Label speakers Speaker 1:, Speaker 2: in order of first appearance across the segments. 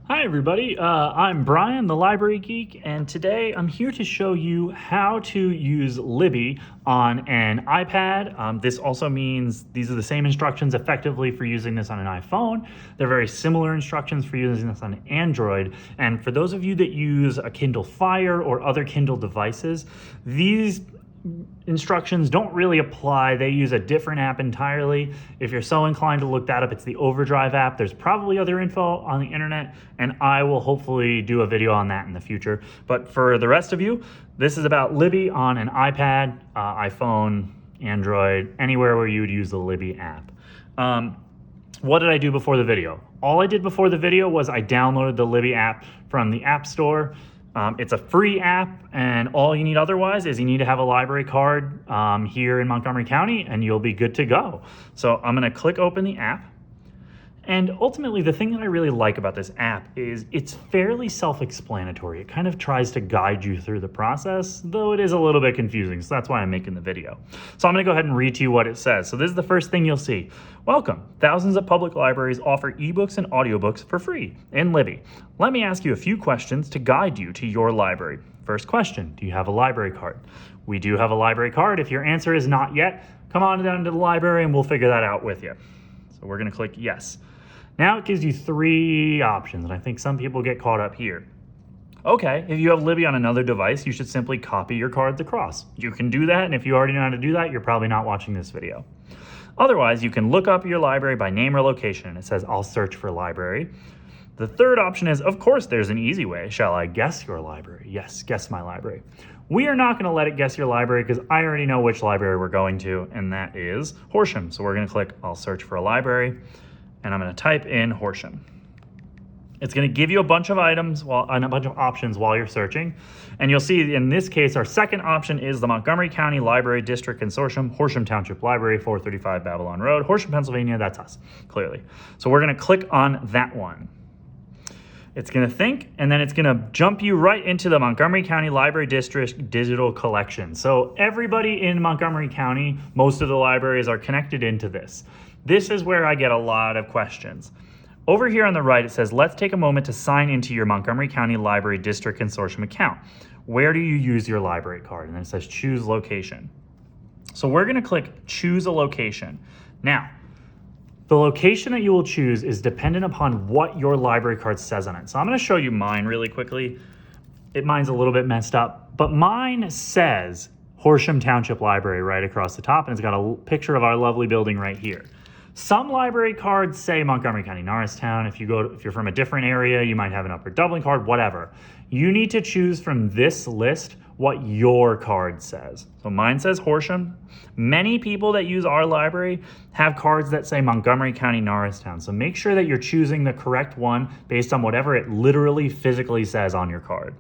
Speaker 1: Hi everybody, I'm Bryan, the Library Geek, and today I'm here to show you how to use Libby on an iPad. This also means these are the same instructions effectively for using this on an iPhone. They're very similar instructions for using this on an Android. And for those of you that use a Kindle Fire or other Kindle devices, these instructions don't really apply. They use a different app entirely. If you're so inclined to look that up, it's the Overdrive app. There's probably other info on the internet, and I will hopefully do a video on that in the future. But for the rest of you, this is about Libby on an iPad, iPhone, Android, anywhere where you would use the Libby app. What did I do before the video? All I did before the video was I downloaded the Libby app from the App Store. It's a free app, and all you need otherwise is you need to have a library card here in Montgomery County, and you'll be good to go. So I'm going to click open the app. And ultimately, the thing that I really like about this app is it's fairly self-explanatory. It kind of tries to guide you through the process, though it is a little bit confusing, so that's why I'm making the video. So I'm going to go ahead and read to you what it says. So this is the first thing you'll see. Welcome. Thousands of public libraries offer ebooks and audiobooks for free in Libby. Let me ask you a few questions to guide you to your library. First question, do you have a library card? We do have a library card. If your answer is not yet, come on down to the library and we'll figure that out with you. So we're going to click yes. Now it gives you three options, and I think some people get caught up here. Okay, if you have Libby on another device, you should simply copy your cards across. You can do that, and if you already know how to do that, you're probably not watching this video. Otherwise, you can look up your library by name or location, and it says, I'll search for library. The third option is, of course, there's an easy way. Shall I guess your library? Yes, guess my library. We are not going to let it guess your library because I already know which library we're going to, and that is Horsham. So we're going to click, I'll search for a library. And I'm going to type in Horsham. It's going to give you a bunch of items and a bunch of options while you're searching. And you'll see in this case, our second option is the Montgomery County Library District Consortium, Horsham Township Library, 435 Babylon Road, Horsham, Pennsylvania. That's us, clearly. So we're going to click on that one. It's going to think, and then it's going to jump you right into the Montgomery County Library District Digital Collection. So everybody in Montgomery County, most of the libraries are connected into this. This is where I get a lot of questions. Over here on the right, it says, let's take a moment to sign into your Montgomery County Library District Consortium account. Where do you use your library card? And then it says choose location. So we're going to click choose a location. Now, the location that you will choose is dependent upon what your library card says on it. So I'm going to show you mine really quickly. Mine's a little bit messed up, but mine says Horsham Township Library right across the top, and it's got a picture of our lovely building right here. Some library cards say Montgomery County-Norristown. If you're from a different area, you might have an Upper Dublin card, whatever. You need to choose from this list what your card says. So mine says Horsham. Many people that use our library have cards that say Montgomery County-Norristown. So make sure that you're choosing the correct one based on whatever it literally physically says on your card.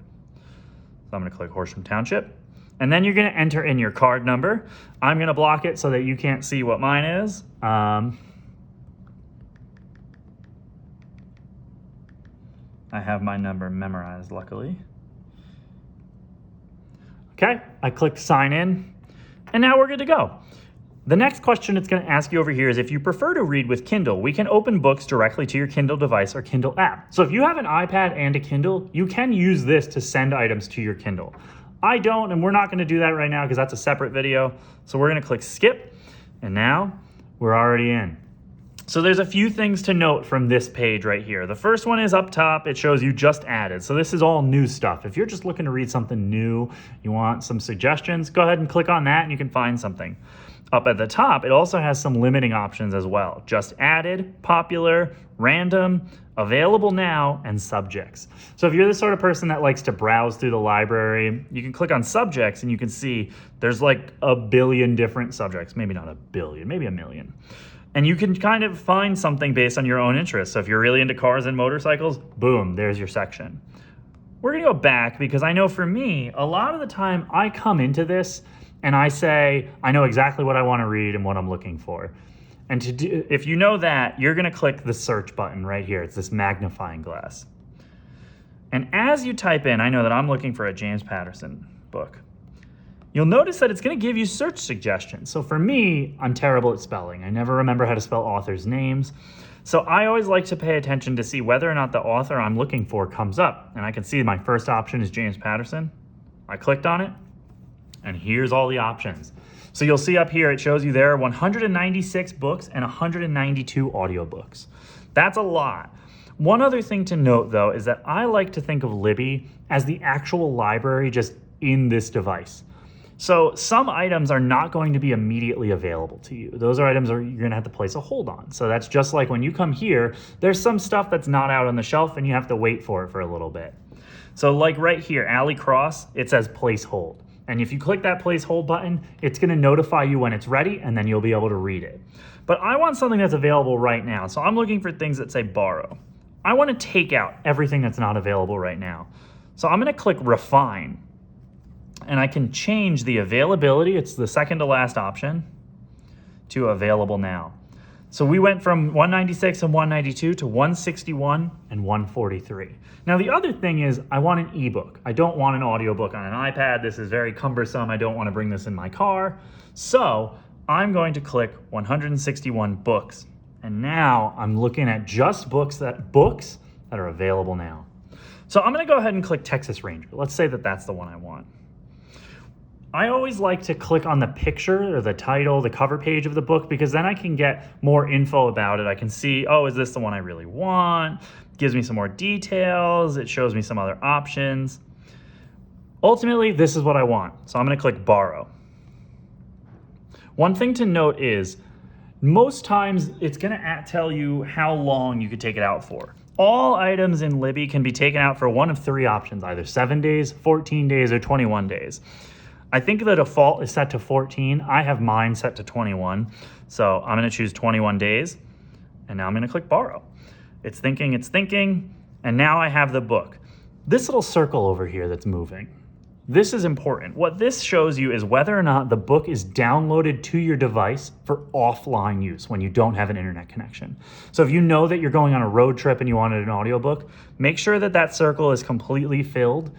Speaker 1: So I'm going to click Horsham Township. And then you're going to enter in your card number. I'm going to block it so that you can't see what mine is. I have my number memorized, luckily. Okay, I clicked sign in, and now we're good to go. The next question it's going to ask you over here is if you prefer to read with Kindle, we can open books directly to your Kindle device or Kindle app. So if you have an iPad and a Kindle, you can use this to send items to your Kindle. I don't, and we're not going to do that right now because that's a separate video. So we're going to click skip, and now we're already in. So there's a few things to note from this page right here. The first one is up top. It shows you just added. So this is all new stuff. If you're just looking to read something new, you want some suggestions, go ahead and click on that and you can find something. Up at the top, it also has some limiting options as well. Just added, popular, random, available now, and subjects. So if you're the sort of person that likes to browse through the library, you can click on subjects and you can see there's like a billion different subjects. Maybe not a billion, maybe a million. And you can kind of find something based on your own interests. So if you're really into cars and motorcycles, boom, there's your section. We're gonna go back because I know for me, a lot of the time I come into this and I say, I know exactly what I wanna read and what I'm looking for. And if you know that, you're gonna click the search button right here. It's this magnifying glass. And as you type in, I know that I'm looking for a James Patterson book. You'll notice that it's going to give you search suggestions. So for me, I'm terrible at spelling. I never remember how to spell authors' names. So I always like to pay attention to see whether or not the author I'm looking for comes up. And I can see my first option is James Patterson. I clicked on it, and here's all the options. So you'll see up here, it shows you there are 196 books and 192 audiobooks. That's a lot. One other thing to note, though, is that I like to think of Libby as the actual library just in this device. So some items are not going to be immediately available to you. Those are items you're going to have to place a hold on. So that's just like when you come here, there's some stuff that's not out on the shelf and you have to wait for it for a little bit. So like right here, Alley Cross, it says place hold. And if you click that place hold button, it's going to notify you when it's ready, and then you'll be able to read it. But I want something that's available right now. So I'm looking for things that say borrow. I want to take out everything that's not available right now. So I'm going to click refine. And I can change the availability, it's the second to last option, to available now. So we went from 196 and 192 to 161 and 143. Now the other thing is I want an ebook. I don't want an audiobook on an iPad. This is very cumbersome. I don't want to bring this in my car. So I'm going to click 161 books. And now I'm looking at just books that are available now. So I'm going to go ahead and click Texas Ranger. Let's say that that's the one I want. I always like to click on the picture or the title, the cover page of the book, because then I can get more info about it. I can see, oh, is this the one I really want? It gives me some more details. It shows me some other options. Ultimately, this is what I want. So I'm going to click borrow. One thing to note is most times it's going to tell you how long you could take it out for. All items in Libby can be taken out for one of three options, either 7 days, 14 days, or 21 days. I think the default is set to 14. I have mine set to 21. So I'm going to choose 21 days. And now I'm going to click borrow. It's thinking, and now I have the book. This little circle over here that's moving, this is important. What this shows you is whether or not the book is downloaded to your device for offline use when you don't have an internet connection. So if you know that you're going on a road trip and you wanted an audiobook, make sure that that circle is completely filled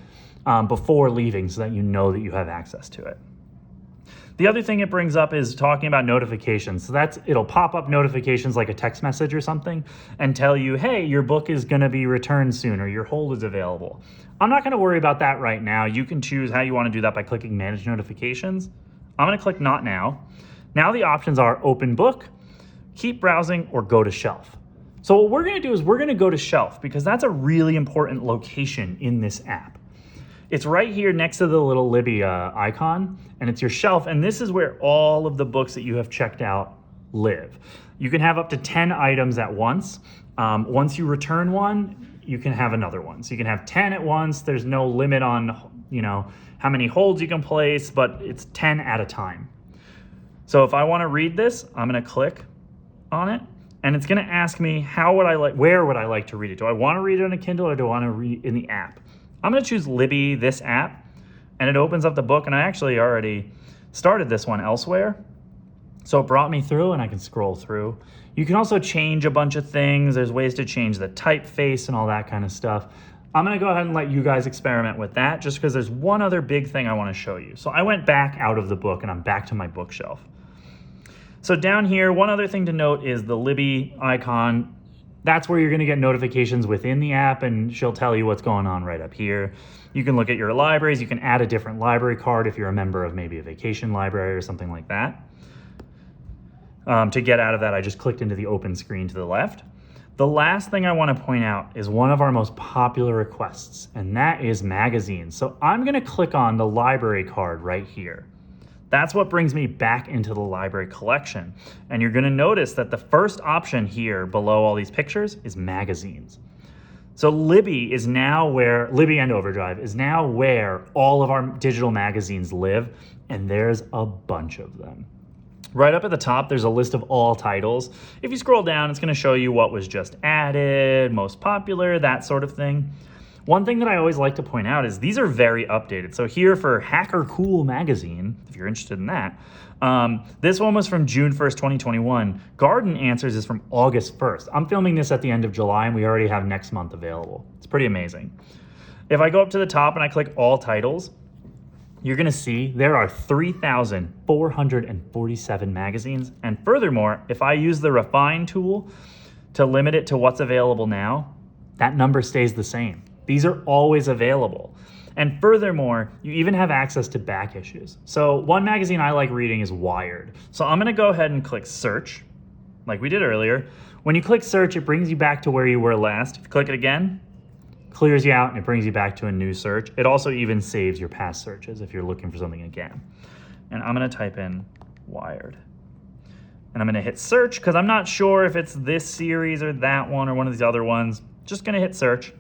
Speaker 1: before leaving so that you know that you have access to it. The other thing it brings up is talking about notifications. So it'll pop up notifications like a text message or something and tell you, hey, your book is going to be returned soon or your hold is available. I'm not going to worry about that right now. You can choose how you want to do that by clicking manage notifications. I'm going to click not now. Now the options are open book, keep browsing, or go to shelf. So what we're going to do is we're going to go to shelf because that's a really important location in this app. It's right here next to the little Libby icon, and it's your shelf, and this is where all of the books that you have checked out live. You can have up to 10 items at once. Once you return one, you can have another one. So you can have 10 at once. There's no limit on, how many holds you can place, but it's 10 at a time. So if I want to read this, I'm going to click on it, and it's going to ask me where would I like to read it? Do I want to read it on a Kindle or do I want to read it in the app? I'm going to choose Libby, this app, and it opens up the book, and I actually already started this one elsewhere. So it brought me through, and I can scroll through. You can also change a bunch of things. There's ways to change the typeface and all that kind of stuff. I'm going to go ahead and let you guys experiment with that just because there's one other big thing I want to show you. So I went back out of the book, and I'm back to my bookshelf. So down here, one other thing to note is the Libby icon. That's where you're going to get notifications within the app, and she'll tell you what's going on right up here. You can look at your libraries. You can add a different library card if you're a member of maybe a vacation library or something like that. To get out of that, I just clicked into the open screen to the left. The last thing I want to point out is one of our most popular requests, and that is magazines. So I'm going to click on the library card right here. That's what brings me back into the library collection. And you're going to notice that the first option here below all these pictures is magazines. So Libby and Overdrive is now where all of our digital magazines live, and there's a bunch of them. Right up at the top, there's a list of all titles. If you scroll down, it's going to show you what was just added, most popular, that sort of thing. One thing that I always like to point out is these are very updated. So here for Hacker Cool magazine, if you're interested in that, this one was from June 1st, 2021. Garden Answers is from August 1st. I'm filming this at the end of July, and we already have next month available. It's pretty amazing. If I go up to the top and I click all titles, you're going to see there are 3,447 magazines. And furthermore, if I use the refine tool to limit it to what's available now, that number stays the same. These are always available. And furthermore, you even have access to back issues. So one magazine I like reading is Wired. So I'm gonna go ahead and click search, like we did earlier. When you click search, it brings you back to where you were last. If you click it again, clears you out and it brings you back to a new search. It also even saves your past searches if you're looking for something again. And I'm gonna type in Wired. And I'm gonna hit search because I'm not sure if it's this series or that one or one of these other ones. Just gonna hit search.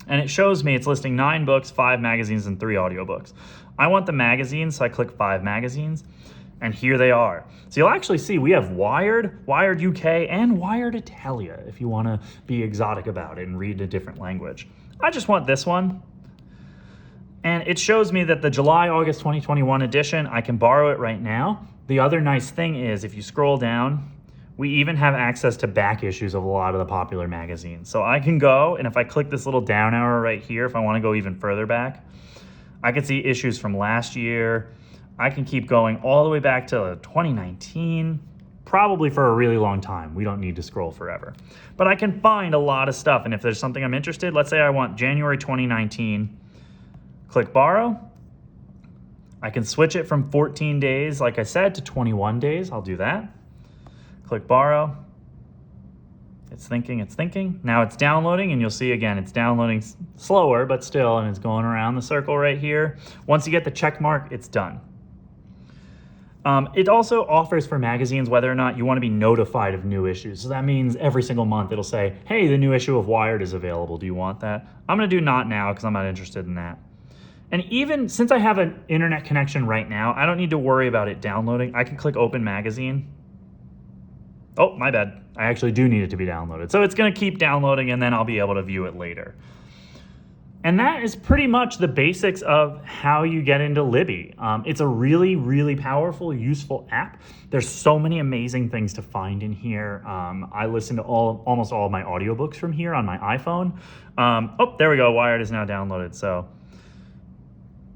Speaker 1: And it shows me it's listing 9 books, 5 magazines, and 3 audiobooks. I want the magazines, so I click 5 magazines, and here they are. So you'll actually see we have Wired, Wired UK, and Wired Italia if you want to be exotic about it and read a different language. I just want this one. And it shows me that the July-August 2021 edition, I can borrow it right now. The other nice thing is if you scroll down, we even have access to back issues of a lot of the popular magazines. So I can go, and if I click this little down arrow right here, if I want to go even further back, I can see issues from last year. I can keep going all the way back to 2019, probably for a really long time. We don't need to scroll forever. But I can find a lot of stuff, and if there's something I'm interested, let's say I want January 2019, click borrow. I can switch it from 14 days, like I said, to 21 days. I'll do that. Click borrow. It's thinking, it's thinking. Now it's downloading, and you'll see again, it's downloading slower, but still, and it's going around the circle right here. Once you get the check mark, it's done. It also offers for magazines whether or not you want to be notified of new issues. So that means every single month it'll say, hey, the new issue of Wired is available. Do you want that? I'm going to do not now because I'm not interested in that. And even since I have an internet connection right now, I don't need to worry about it downloading. I can click open magazine. Oh, my bad. I actually do need it to be downloaded. So it's going to keep downloading, and then I'll be able to view it later. And that is pretty much the basics of how you get into Libby. It's a really, really powerful, useful app. There's so many amazing things to find in here. I listen to almost all of my audiobooks from here on my iPhone. Oh, there we go. Wired is now downloaded. So,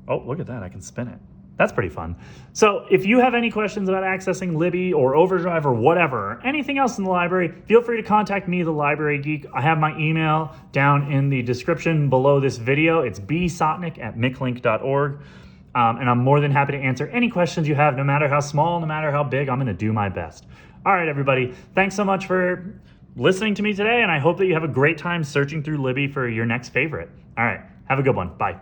Speaker 1: oh, look at that. I can spin it. That's pretty fun. So if you have any questions about accessing Libby or Overdrive or whatever, or anything else in the library, feel free to contact me, the Library Geek. I have my email down in the description below this video. It's bsotnyk@miclink.org. And I'm more than happy to answer any questions you have, no matter how small, no matter how big. I'm going to do my best. All right, everybody. Thanks so much for listening to me today, and I hope that you have a great time searching through Libby for your next favorite. All right. Have a good one. Bye.